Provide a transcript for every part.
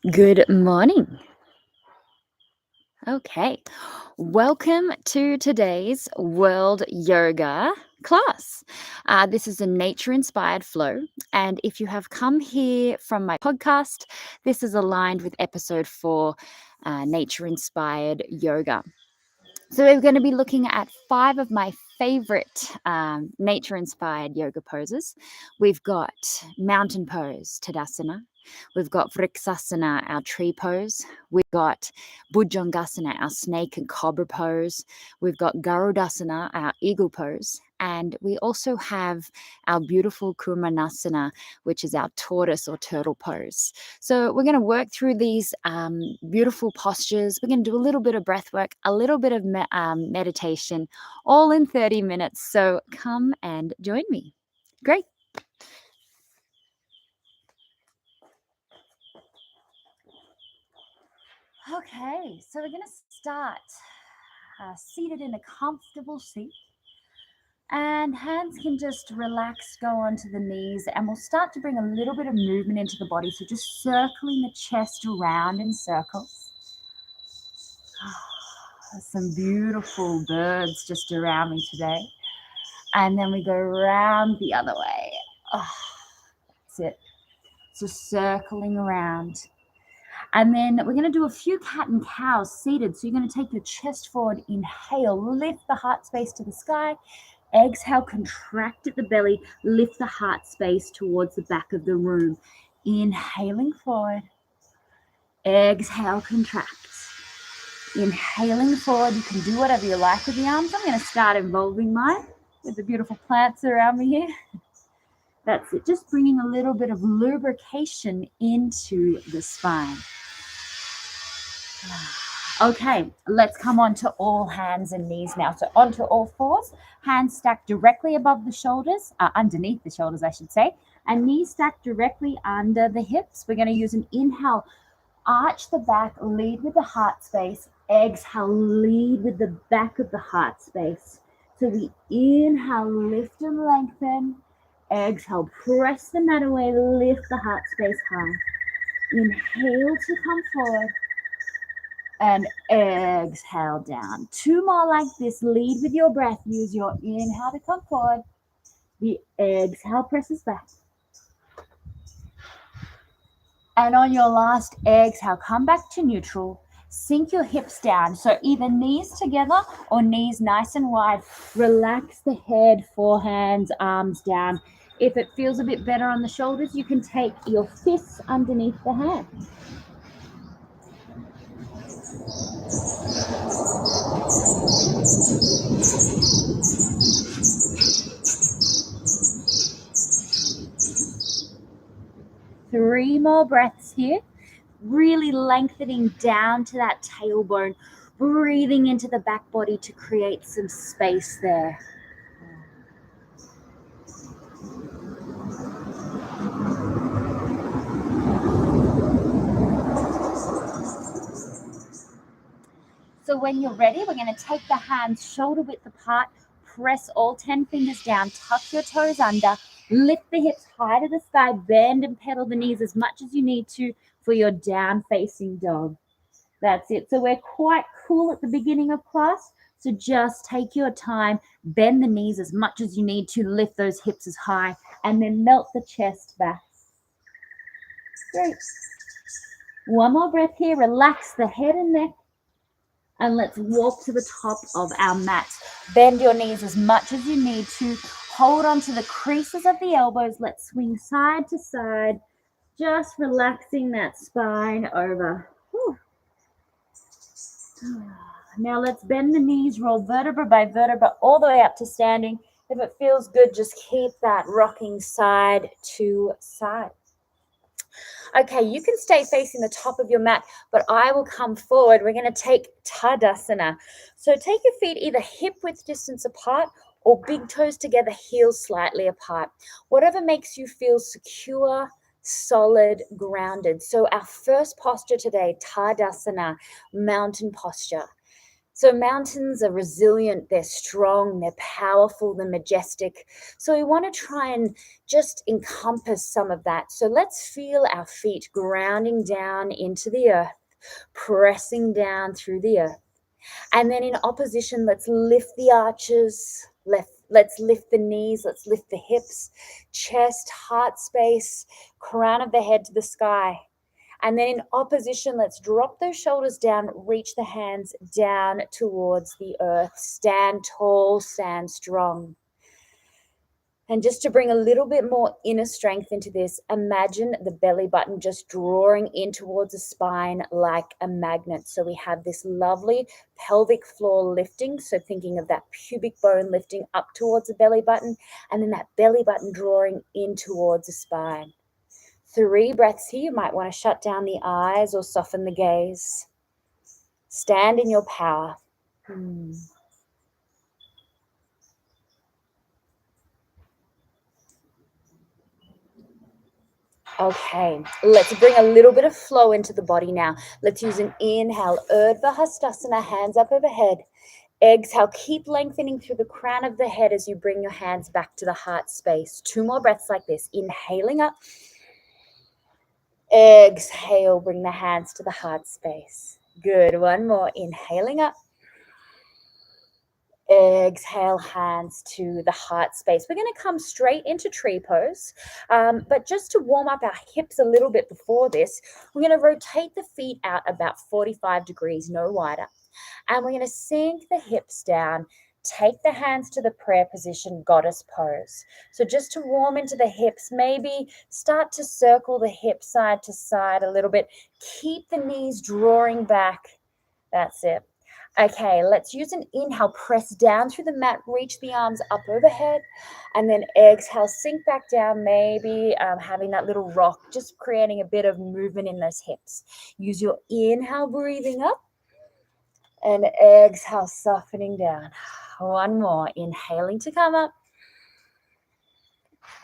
Good morning. Okay. Welcome to today's World Yoga class. This is a nature inspired flow. And if you have come here from my podcast, this is aligned with episode 4, Nature Inspired Yoga. So, we're going to be looking at 5 of my favorite nature inspired yoga poses. We've got mountain pose, Tadasana. We've got Vriksasana, our tree pose. We've got Bhujangasana, our snake and cobra pose. We've got Garudasana, our eagle pose. And we also have our beautiful Kurmanasana, which is our tortoise or turtle pose. So we're going to work through these beautiful postures. We're going to do a little bit of breath work, a little bit of meditation, all in 30 minutes. So come and join me. Great. Okay, so we're going to start seated in a comfortable seat. And hands can just relax, go onto the knees, and we'll start to bring a little bit of movement into the body. So just circling the chest around in circles. Some beautiful birds just around me today. And then we go around the other way. That's it. So circling around. And then we're going to do a few cat and cows seated. So you're going to take your chest forward, inhale, lift the heart space to the sky. Exhale, contract at the belly, lift the heart space towards the back of the room. Inhaling forward. Exhale, contract. Inhaling forward, you can do whatever you like with the arms. I'm going to start involving mine with the beautiful plants around me here. That's it, just bringing a little bit of lubrication into the spine. Okay, let's come on to all hands and knees now. So onto all fours, hands stacked directly above the shoulders, underneath the shoulders, I should say, and knees stacked directly under the hips. We're going to use an inhale, arch the back, lead with the heart space. Exhale, lead with the back of the heart space. So we inhale, lift and lengthen. Exhale, press the mat away, lift the heart space high. Inhale to come forward. And exhale down. 2 more like this. Lead with your breath. Use your inhale to come forward. The exhale presses back. And on your last exhale, come back to neutral. Sink your hips down. So either knees together or knees nice and wide. Relax the head, forehands, arms down. If it feels a bit better on the shoulders, you can take your fists underneath the hands. Three more breaths here. Really lengthening down to that tailbone, breathing into the back body to create some space there. So when you're ready, we're going to take the hands shoulder width apart, press all 10 fingers down, tuck your toes under, lift the hips high to the sky, bend and pedal the knees as much as you need to for your down facing dog. That's it. So we're quite cool at the beginning of class. So just take your time, bend the knees as much as you need to, lift those hips as high, and then melt the chest back. Great. One more breath here. Relax the head and neck. And let's walk to the top of our mat. Bend your knees as much as you need to. Hold on to the creases of the elbows. Let's swing side to side. Just relaxing that spine over. Whew. Now let's bend the knees, roll vertebra by vertebra all the way up to standing. If it feels good, just keep that rocking side to side. Okay, you can stay facing the top of your mat, but I will come forward. We're going to take Tadasana. So take your feet either hip width distance apart or big toes together, heels slightly apart. Whatever makes you feel secure, solid, grounded. So our first posture today, Tadasana, mountain posture. So mountains are resilient, they're strong, they're powerful, they're majestic. So we want to try and just encompass some of that. So let's feel our feet grounding down into the earth, pressing down through the earth. And then in opposition, let's lift the arches, let's lift the knees, let's lift the hips, chest, heart space, crown of the head to the sky. And then in opposition, let's drop those shoulders down, reach the hands down towards the earth. Stand tall, stand strong. And just to bring a little bit more inner strength into this, imagine the belly button just drawing in towards the spine like a magnet. So we have this lovely pelvic floor lifting. So thinking of that pubic bone lifting up towards the belly button, and then that belly button drawing in towards the spine. 3 breaths here. You might want to shut down the eyes or soften the gaze. Stand in your power. Okay, let's bring a little bit of flow into the body now. Let's use an inhale, Urdhva Hastasana, hands up overhead. Exhale, keep lengthening through the crown of the head as you bring your hands back to the heart space. 2 more breaths like this. Inhaling up. Exhale, bring the hands to the heart space. Good, 1 more. Inhaling up. Exhale, hands to the heart space. We're going to come straight into tree pose, but just to warm up our hips a little bit before this, we're going to rotate the feet out about 45 degrees, no wider, and we're going to sink the hips down. Take the hands to the prayer position, goddess pose. So just to warm into the hips, maybe start to circle the hip side to side a little bit. Keep the knees drawing back. That's it. Okay, let's use an inhale, press down through the mat, reach the arms up overhead, and then exhale, sink back down, maybe having that little rock, just creating a bit of movement in those hips. Use your inhale, breathing up, and exhale, softening down. 1 more, inhaling to come up,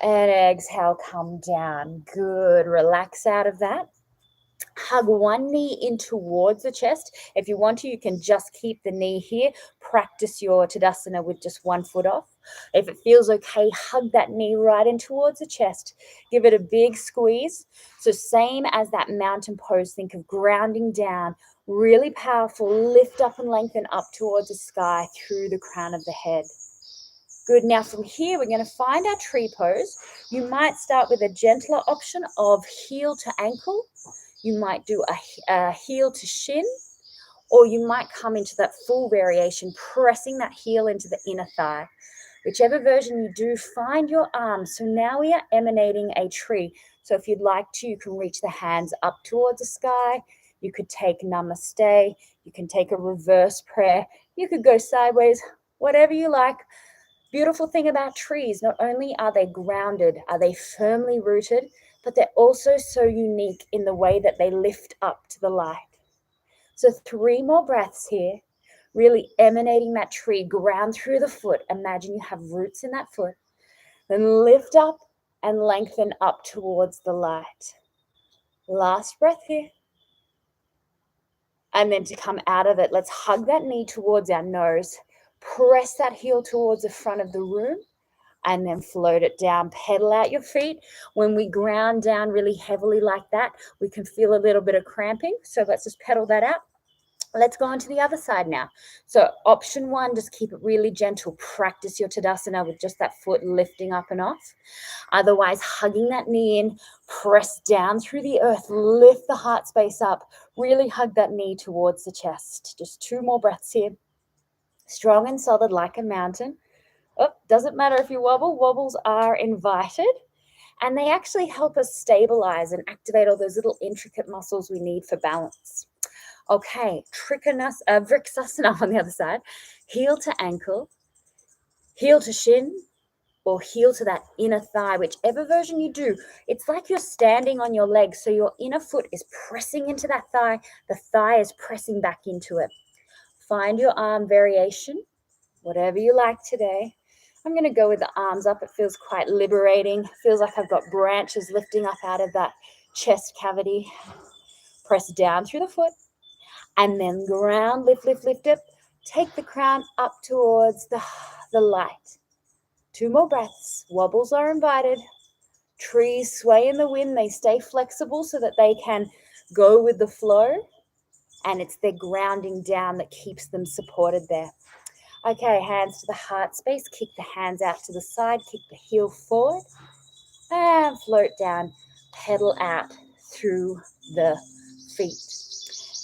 and exhale, come down. Good, relax out of that. Hug 1 knee in towards the chest. If you want to, you can just keep the knee here. Practice your Tadasana with just 1 foot off. If it feels okay, hug that knee right in towards the chest. Give it a big squeeze. So same as that mountain pose, think of grounding down. Really powerful. Lift up and lengthen up towards the sky through the crown of the head. Good. Now from here, we're going to find our tree pose. You might start with a gentler option of heel to ankle. You might do a heel to shin, or you might come into that full variation, pressing that heel into the inner thigh. Whichever version you do, find your arms. So now we are emanating a tree. So if you'd like to, you can reach the hands up towards the sky. You could take namaste. You can take a reverse prayer. You could go sideways, whatever you like. Beautiful thing about trees, not only are they grounded, are they firmly rooted, but they're also so unique in the way that they lift up to the light. So 3 more breaths here, really emanating that tree, ground through the foot. Imagine you have roots in that foot. Then lift up and lengthen up towards the light. Last breath here. And then to come out of it, let's hug that knee towards our nose. Press that heel towards the front of the room. And then float it down, pedal out your feet. When we ground down really heavily like that, we can feel a little bit of cramping. So let's just pedal that out. Let's go on to the other side now. So option 1, just keep it really gentle. Practice your Tadasana with just that foot lifting up and off. Otherwise, hugging that knee in, press down through the earth, lift the heart space up, really hug that knee towards the chest. Just 2 more breaths here. Strong and solid like a mountain. Oh, doesn't matter if you wobble, wobbles are invited. And they actually help us stabilize and activate all those little intricate muscles we need for balance. Okay, Vrksasana on the other side. Heel to ankle, heel to shin, or heel to that inner thigh, whichever version you do. It's like you're standing on your legs, so your inner foot is pressing into that thigh. The thigh is pressing back into it. Find your arm variation, whatever you like today. I'm going to go with the arms up. It feels quite liberating. It feels like I've got branches lifting up out of that chest cavity. Press down through the foot and then ground, lift, lift, lift up. Take the crown up towards the light. 2 more breaths. Wobbles are invited. Trees sway in the wind. They stay flexible so that they can go with the flow. And it's their grounding down that keeps them supported there. Okay, hands to the heart space. Kick the hands out to the side. Kick the heel forward. And float down. Pedal out through the feet.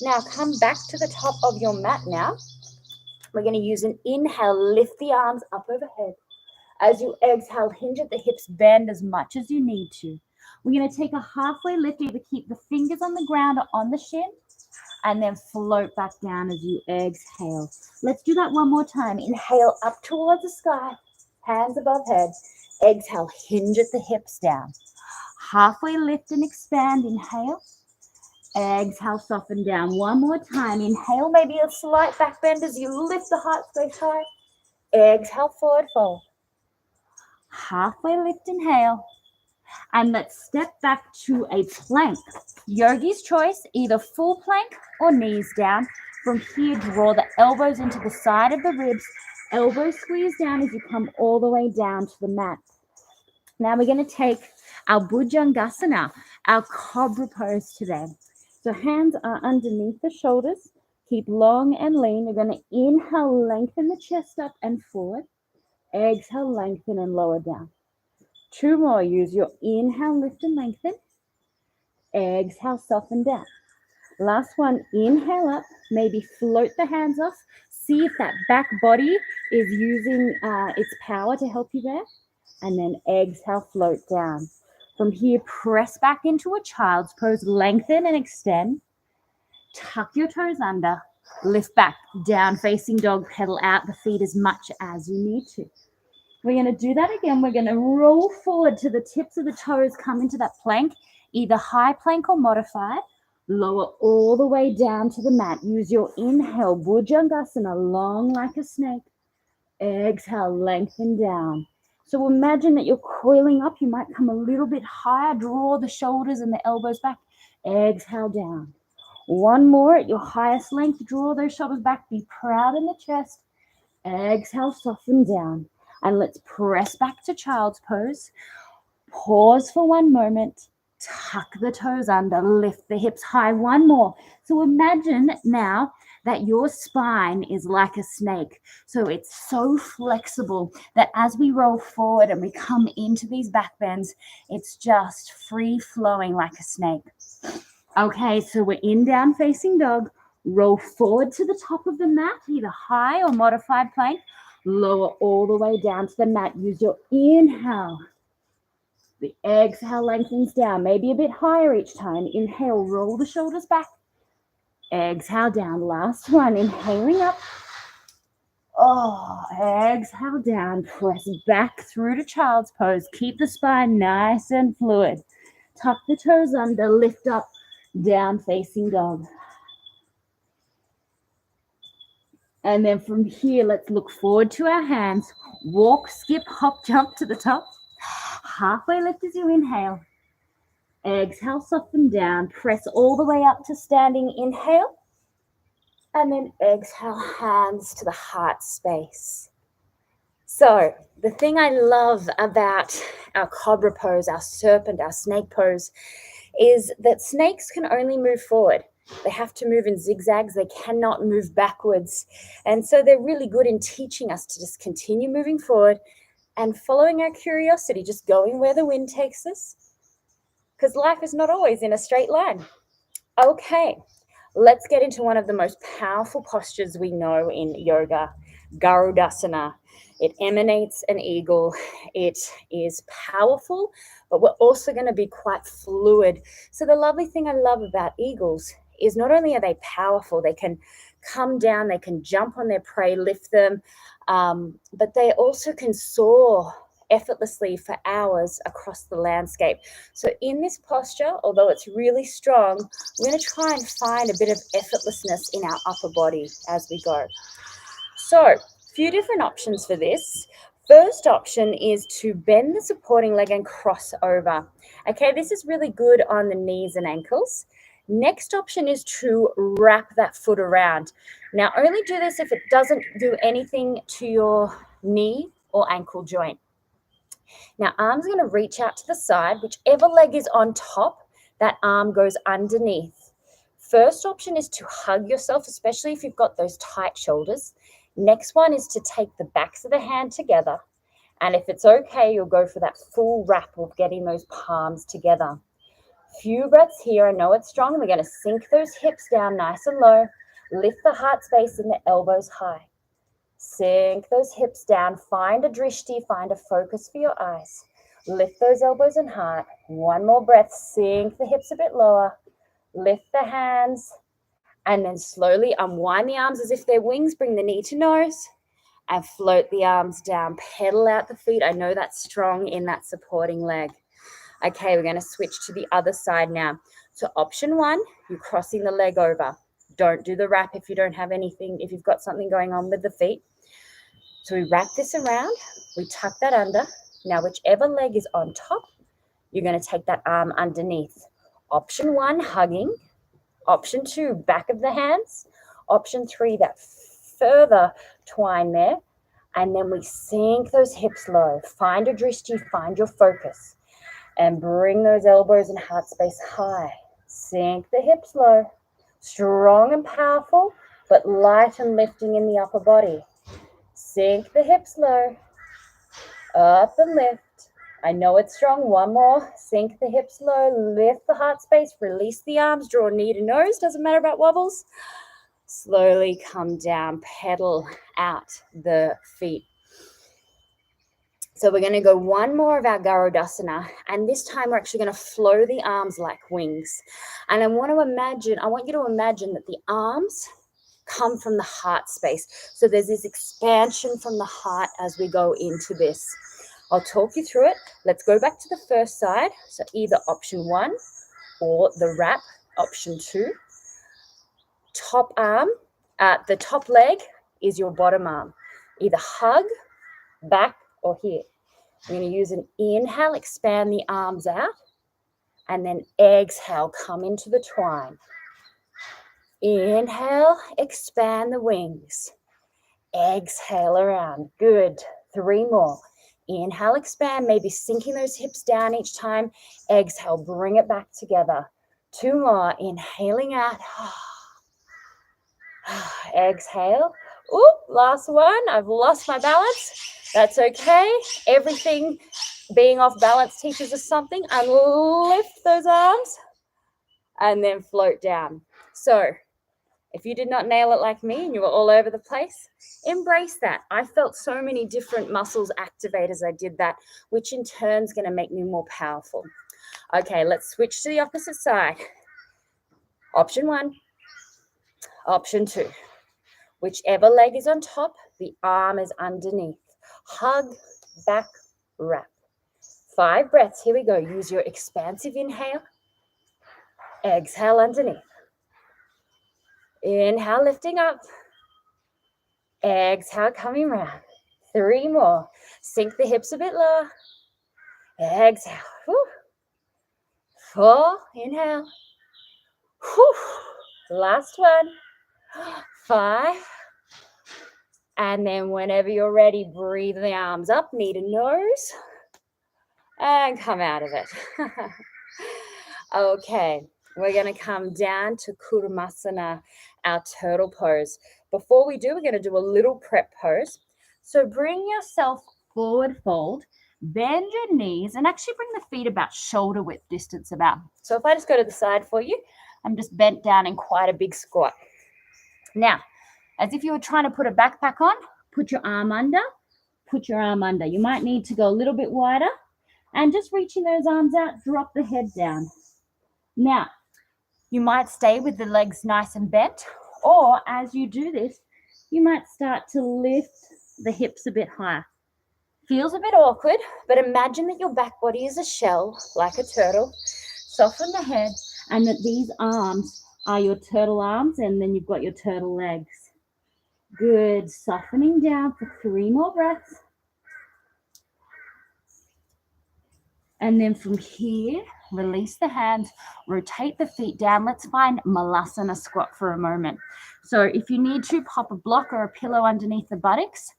Now come back to the top of your mat now. We're going to use an inhale. Lift the arms up overhead. As you exhale, hinge at the hips. Bend as much as you need to. We're going to take a halfway lift. Either keep the fingers on the ground or on the shin. And then float back down as you exhale. Let's do that one more time. Inhale up towards the sky, hands above head. Exhale, hinge at the hips down. Halfway lift and expand. Inhale. Exhale, soften down. One more time. Inhale, maybe a slight back bend as you lift the heart space high. Exhale, forward fold. Halfway lift, inhale. And let's step back to a plank. Yogi's choice, either full plank or knees down. From here, draw the elbows into the side of the ribs. Elbows squeeze down as you come all the way down to the mat. Now we're going to take our Bhujangasana, our cobra pose today. So hands are underneath the shoulders. Keep long and lean. We're going to inhale, lengthen the chest up and forward. Exhale, lengthen and lower down. 2 more. Use your inhale, lift and lengthen. Exhale, soften down. Last one. Inhale up. Maybe float the hands off. See if that back body is using its power to help you there. And then exhale, float down. From here, press back into a child's pose. Lengthen and extend. Tuck your toes under. Lift back. Down facing dog. Pedal out the feet as much as you need to. We're going to do that again. We're going to roll forward to the tips of the toes, come into that plank, either high plank or modified. Lower all the way down to the mat. Use your inhale, Bhujangasana, long like a snake. Exhale, lengthen down. So imagine that you're coiling up. You might come a little bit higher. Draw the shoulders and the elbows back. Exhale down. One more at your highest length. Draw those shoulders back. Be proud in the chest. Exhale, soften down. And let's press back to child's pose. Pause for one moment. Tuck the toes under. Lift the hips high. One more. So imagine now that your spine is like a snake. So it's so flexible that as we roll forward and we come into these back bends, it's just free flowing like a snake. Okay, so we're in down facing dog. Roll forward to the top of the mat, either high or modified plank. Lower all the way down to the mat. Use your inhale. The exhale lengthens down, maybe a bit higher each time. Inhale, roll the shoulders back. Exhale down. Last one, inhaling up. Exhale down. Press back through to child's pose. Keep the spine nice and fluid. Tuck the toes under, lift up, down facing dog. And then from here, let's look forward to our hands. Walk, skip, hop, jump to the top. Halfway lift as you inhale. Exhale, soften down. Press all the way up to standing. Inhale. And then exhale, hands to the heart space. So the thing I love about our cobra pose, our serpent, our snake pose, is that snakes can only move forward. They have to move in zigzags. They cannot move backwards. And so they're really good in teaching us to just continue moving forward and following our curiosity, just going where the wind takes us. Because life is not always in a straight line. Okay, let's get into one of the most powerful postures we know in yoga, Garudasana. It emanates an eagle. It is powerful, but we're also going to be quite fluid. So the lovely thing I love about eagles is not only are they powerful, they can come down, they can jump on their prey, lift them, but they also can soar effortlessly for hours across the landscape. So in this posture, although it's really strong, we're going to try and find a bit of effortlessness in our upper body as we go. So a few different options for this. First option is to bend the supporting leg and cross over. Okay, this is really good on the knees and ankles. Next option is to wrap that foot around. Now, only do this if it doesn't do anything to your knee or ankle joint. Now, arms are going to reach out to the side. Whichever leg is on top, that arm goes underneath. First option is to hug yourself, especially if you've got those tight shoulders. Next one is to take the backs of the hand together. And if it's okay, you'll go for that full wrap of getting those palms together. Few breaths here. I know it's strong. We're going to sink those hips down nice and low. Lift the heart space and the elbows high. Sink those hips down. Find a drishti. Find a focus for your eyes. Lift those elbows and heart. One more breath. Sink the hips a bit lower. Lift the hands. And then slowly unwind the arms as if they're wings. Bring the knee to nose. And float the arms down. Pedal out the feet. I know that's strong in that supporting leg. Okay, we're going to switch to the other side now. So option one, you're crossing the leg over. Don't do the wrap if you don't have anything, if you've got something going on with the feet. So we wrap this around, we tuck that under. Now, whichever leg is on top, you're going to take that arm underneath. Option one, hugging. Option two, back of the hands. Option three, that further twine there. And then we sink those hips low. Find a drishti, find your focus. And bring those elbows and heart space high. Sink the hips low. Strong and powerful, but light and lifting in the upper body. Sink the hips low. Up and lift. I know it's strong. One more. Sink the hips low. Lift the heart space. Release the arms. Draw knee to nose. Doesn't matter about wobbles. Slowly come down. Pedal out the feet. So we're going to go one more of our Garudasana, and this time we're actually going to flow the arms like wings. And I want you to imagine that the arms come from the heart space. So there's this expansion from the heart as we go into this. I'll talk you through it. Let's go back to the first side. So either option one or the wrap, option two. Top arm, the top leg is your bottom arm. Either hug, back, or here. We're going to use an inhale, expand the arms out, and then exhale, come into the twine. Inhale, expand the wings. Exhale around. Good. 3 more. Inhale, expand, maybe sinking those hips down each time. Exhale, bring it back together. 2 more. Inhaling out. Exhale. Oop, last one. I've lost my balance. That's okay. Everything being off balance teaches us something. And lift those arms and then float down. So if you did not nail it like me and you were all over the place, embrace that. I felt so many different muscles activate as I did that, which in turn is going to make me more powerful. Okay, let's switch to the opposite side. Option one, option two. Whichever leg is on top, the arm is underneath. Hug, back, wrap. 5 breaths. Here we go. Use your expansive inhale. Exhale underneath. Inhale, lifting up. Exhale, coming round. 3 more. Sink the hips a bit lower. Exhale. Whew. 4. Inhale. Whew. Last one. 5. And then whenever you're ready, breathe the arms up, knee to nose, and come out of it. Okay, we're going to come down to Kurumasana, our turtle pose. Before we do, we're going to do a little prep pose. So bring yourself forward fold, bend your knees, and actually bring the feet about shoulder width distance about. So if I just go to the side for you, I'm just bent down in quite a big squat. Now, as if you were trying to put a backpack on, put your arm under, put your arm under. You might need to go a little bit wider, and just reaching those arms out, drop the head down. Now, you might stay with the legs nice and bent, or as you do this, you might start to lift the hips a bit higher. Feels a bit awkward, but imagine that your back body is a shell, like a turtle. Soften the head, and that these arms are your turtle arms, and then you've got your turtle legs. Good. Softening down for 3 more breaths. And then from here, release the hands, rotate the feet down. Let's find Malasana squat for a moment. So if you need to, pop a block or a pillow underneath the buttocks,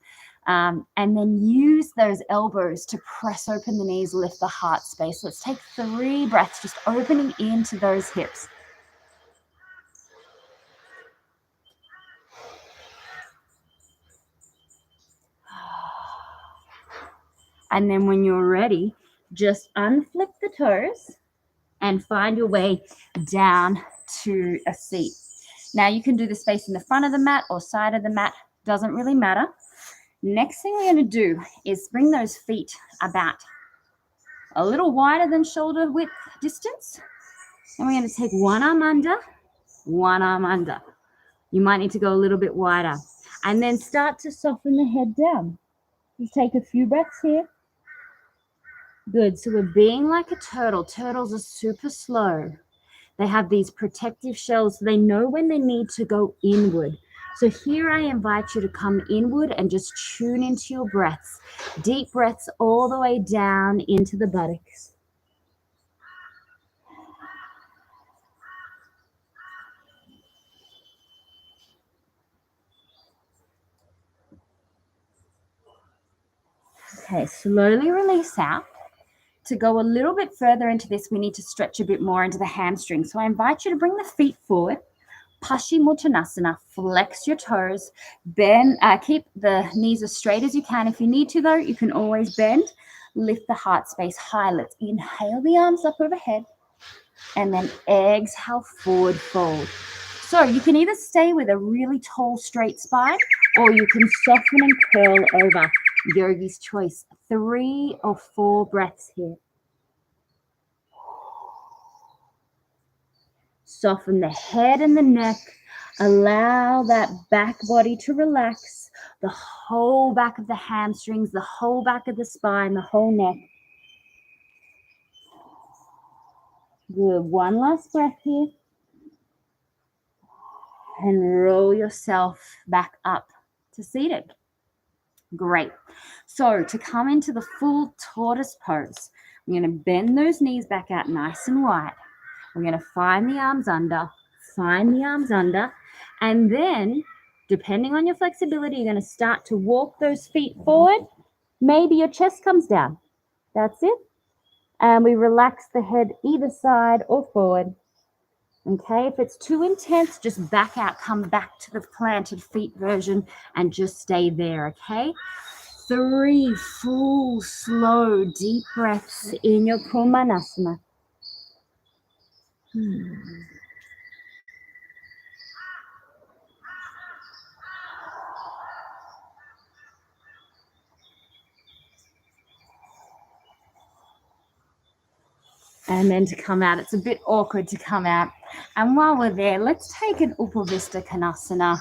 and then use those elbows to press open the knees, lift the heart space. Let's take 3 breaths, just opening into those hips. And then when you're ready, just unflip the toes and find your way down to a seat. Now you can do this facing the front of the mat or side of the mat, doesn't really matter. Next thing we're going to do is bring those feet about a little wider than shoulder width distance. And we're going to take one arm under, one arm under. You might need to go a little bit wider. And then start to soften the head down. Just take a few breaths here. Good. So we're being like a turtle. Turtles are super slow. They have these protective shells. So they know when they need to go inward. So here I invite you to come inward and just tune into your breaths. Deep breaths all the way down into the buttocks. Okay, slowly release out. To go a little bit further into this, we need to stretch a bit more into the hamstring. So I invite you to bring the feet forward. Paschimottanasana, flex your toes, bend, keep the knees as straight as you can. If you need to though, you can always bend. Lift the heart space high. Let's inhale the arms up overhead and then exhale, forward fold. So you can either stay with a really tall straight spine or you can soften and curl over. Yogi's choice. 3 or 4 breaths here. Soften the head and the neck. Allow that back body to relax. The whole back of the hamstrings, the whole back of the spine, the whole neck. Good. One last breath here. And roll yourself back up to seated. Great. So to come into the full tortoise pose, I'm going to bend those knees back out nice and wide. We're going to find the arms under, and then depending on your flexibility, you're going to start to walk those feet forward. Maybe your chest comes down. That's it. And we relax the head either side or forward. Okay, if it's too intense, just back out, come back to the planted feet version and just stay there, okay? 3 full, slow, deep breaths in your Kumanasana. And then to come out, it's a bit awkward to come out. And while we're there, let's take an Upavista Konasana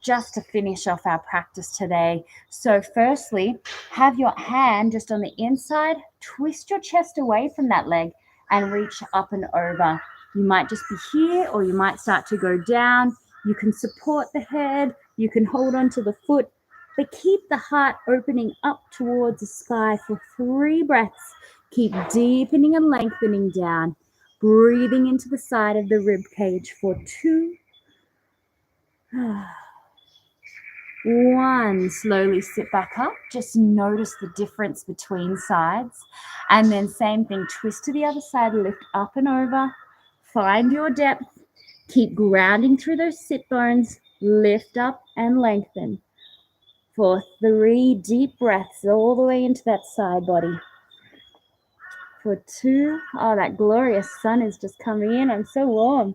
just to finish off our practice today. So firstly, have your hand just on the inside, twist your chest away from that leg and reach up and over. You might just be here or you might start to go down. You can support the head, you can hold on to the foot, but keep the heart opening up towards the sky for 3 breaths. Keep deepening and lengthening down, breathing into the side of the rib cage for 2. 1, slowly sit back up. Just notice the difference between sides. And then same thing, twist to the other side, lift up and over. Find your depth. Keep grounding through those sit bones. Lift up and lengthen for 3 deep breaths all the way into that side body. For 2, oh, that glorious sun is just coming in. I'm so warm.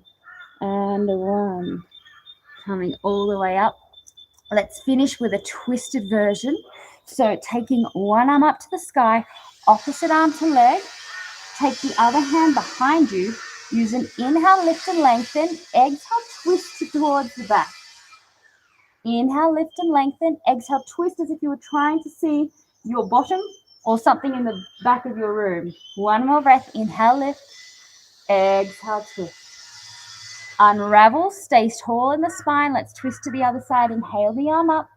And 1, coming all the way up. Let's finish with a twisted version. So taking one arm up to the sky, opposite arm to leg. Take the other hand behind you. Use an inhale, lift and lengthen. Exhale, twist towards the back. Inhale, lift and lengthen. Exhale, twist as if you were trying to see your bottom or something in the back of your room. 1 more breath. Inhale, lift. Exhale, twist. Unravel. Stay tall in the spine. Let's twist to the other side. Inhale the arm up.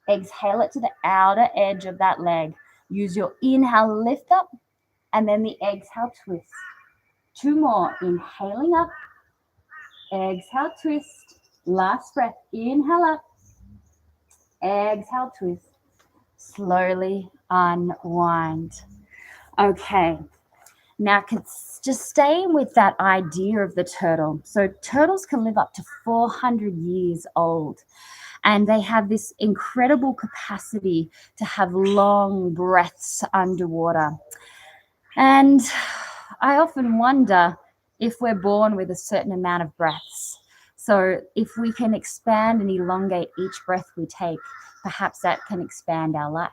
Exhale it to the outer edge of that leg. Use your inhale, lift up. And then the exhale, twist. 2 more. Inhaling up. Exhale, twist. Last breath. Inhale up. Exhale, twist. Slowly unwind. Okay. Now, just staying with that idea of the turtle. So turtles can live up to 400 years old. And they have this incredible capacity to have long breaths underwater. And I often wonder if we're born with a certain amount of breaths. So if we can expand and elongate each breath we take, perhaps that can expand our life.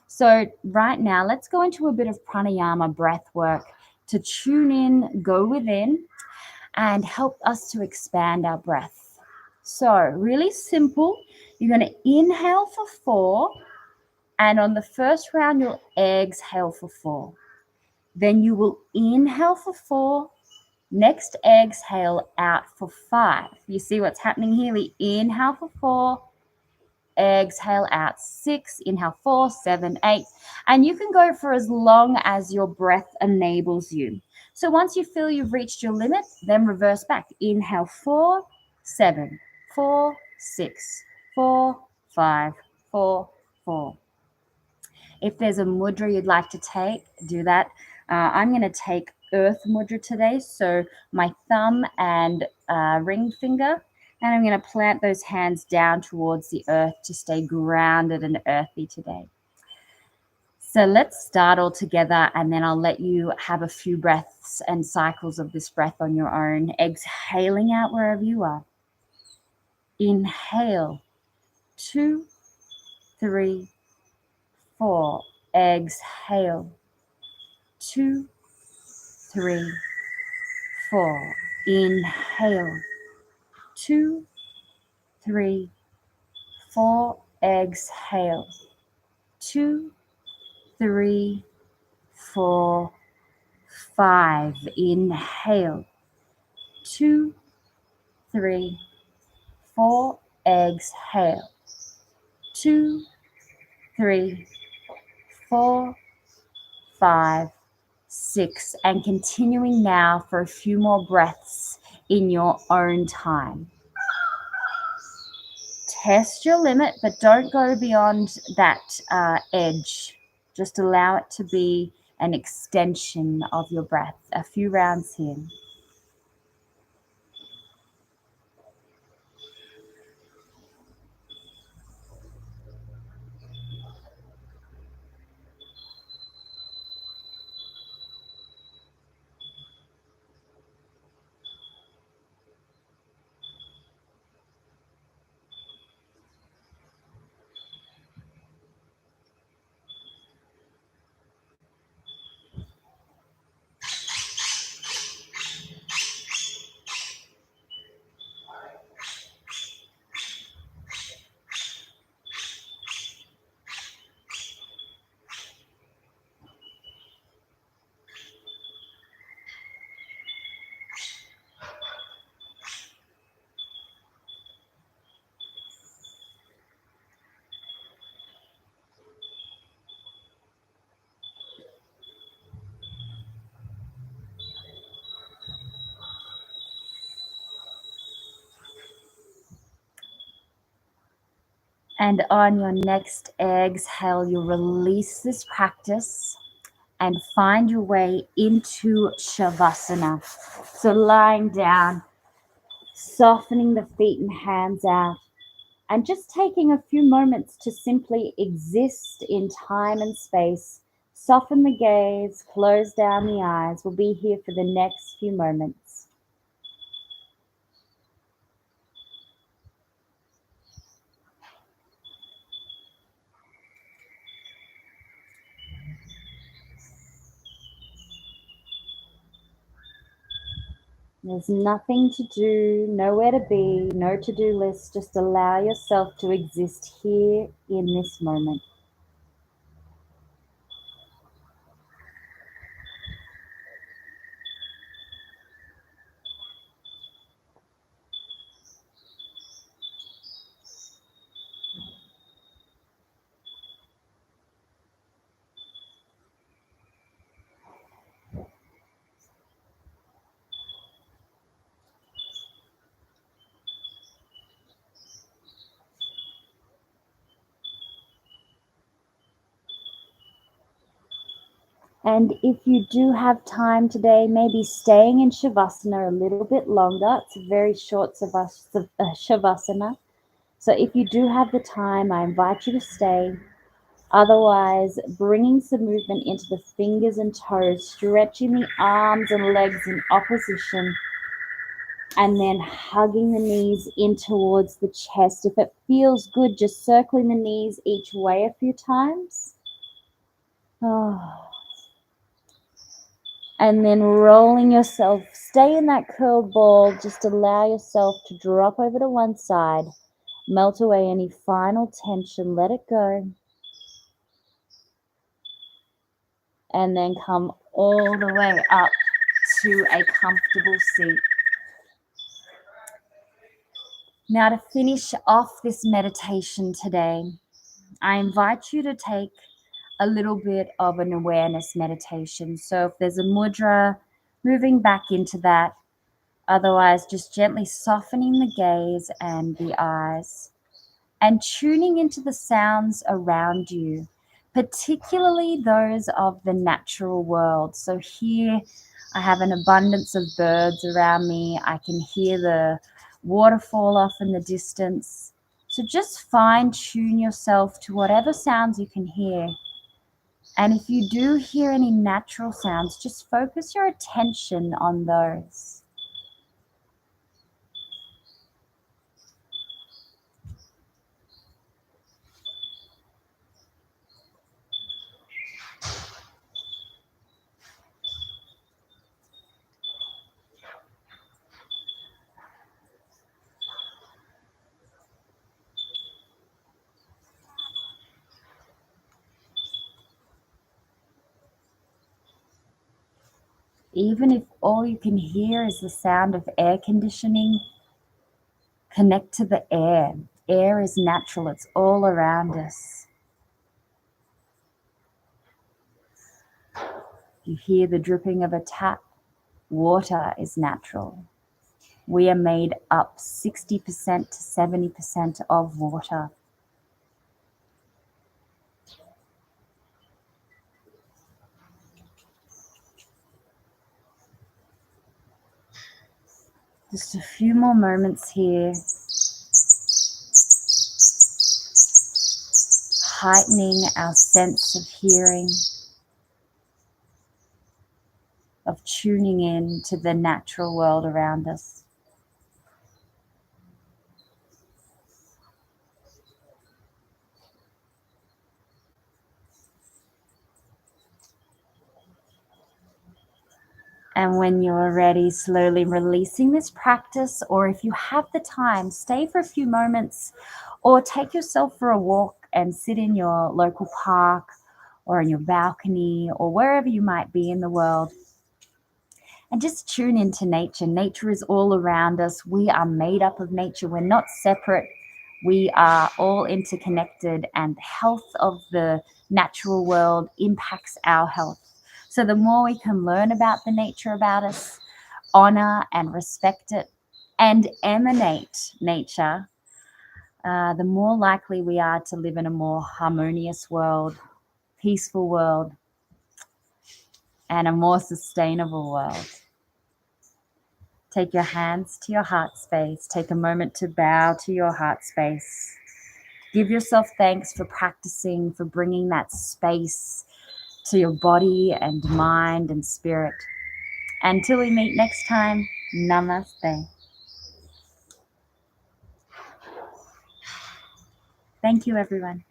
So right now, let's go into a bit of pranayama breath work to tune in, go within, and help us to expand our breath. So really simple. You're going to inhale for 4, and on the first round, you'll exhale for 4. Then you will inhale for 4. Next, exhale out for 5. You see what's happening here? We inhale for 4, exhale out 6, inhale 4, 7, 8. And you can go for as long as your breath enables you. So once you feel you've reached your limit, then reverse back. Inhale 4, 7, 4, 6, 4, 5, 4, 4. If there's a mudra you'd like to take, do that. I'm going to take Earth Mudra today. So my thumb and ring finger, and I'm going to plant those hands down towards the earth to stay grounded and earthy today. So let's start all together, and then I'll let you have a few breaths and cycles of this breath on your own, exhaling out wherever you are. Inhale, 2, 3, 4. Exhale, 2, 3, 4. Inhale, 2, 3, 4. Exhale, 2, 3, 4, 5. Inhale, 2, 3, 4. Exhale, 2, 3, 4, 5, 6. And continuing now for a few more breaths in your own time. Test your limit, but don't go beyond that edge. Just allow it to be an extension of your breath. A few rounds here. And on your next exhale, you'll release this practice and find your way into Shavasana. So lying down, softening the feet and hands out, and just taking a few moments to simply exist in time and space. Soften the gaze, close down the eyes. We'll be here for the next few moments. There's nothing to do, nowhere to be, no to-do list. Just allow yourself to exist here in this moment. And if you do have time today, maybe staying in Shavasana a little bit longer. It's a very short Shavasana. So if you do have the time, I invite you to stay. Otherwise, bringing some movement into the fingers and toes, stretching the arms and legs in opposition, and then hugging the knees in towards the chest. If it feels good, just circling the knees each way a few times. Oh. And then rolling yourself, stay in that curled ball, just allow yourself to drop over to one side, melt away any final tension, let it go. And then come all the way up to a comfortable seat. Now, to finish off this meditation today, I invite you to take a little bit of an awareness meditation. So if there's a mudra, moving back into that. Otherwise, just gently softening the gaze and the eyes and tuning into the sounds around you, particularly those of the natural world. So here I have an abundance of birds around me. I can hear the waterfall off in the distance. So just fine tune yourself to whatever sounds you can hear. And if you do hear any natural sounds, just focus your attention on those. Even if all you can hear is the sound of air conditioning, connect to the air. Air is natural, it's all around us. You hear the dripping of a tap. Water is natural. We are made up 60% to 70% of water. Just a few more moments here. Heightening our sense of hearing, of tuning in to the natural world around us. And when you're ready, slowly releasing this practice, or if you have the time, stay for a few moments or take yourself for a walk and sit in your local park or in your balcony or wherever you might be in the world. And just tune into nature. Nature is all around us. We are made up of nature. We're not separate. We are all interconnected, and the health of the natural world impacts our health. So the more we can learn about the nature about us, honor and respect it, and emanate nature, the more likely we are to live in a more harmonious world, peaceful world, and a more sustainable world. Take your hands to your heart space. Take a moment to bow to your heart space. Give yourself thanks for practicing, for bringing that space to your body and mind and spirit. Until we meet next time, namaste. Thank you, everyone.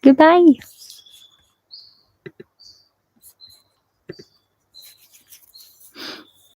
Goodbye.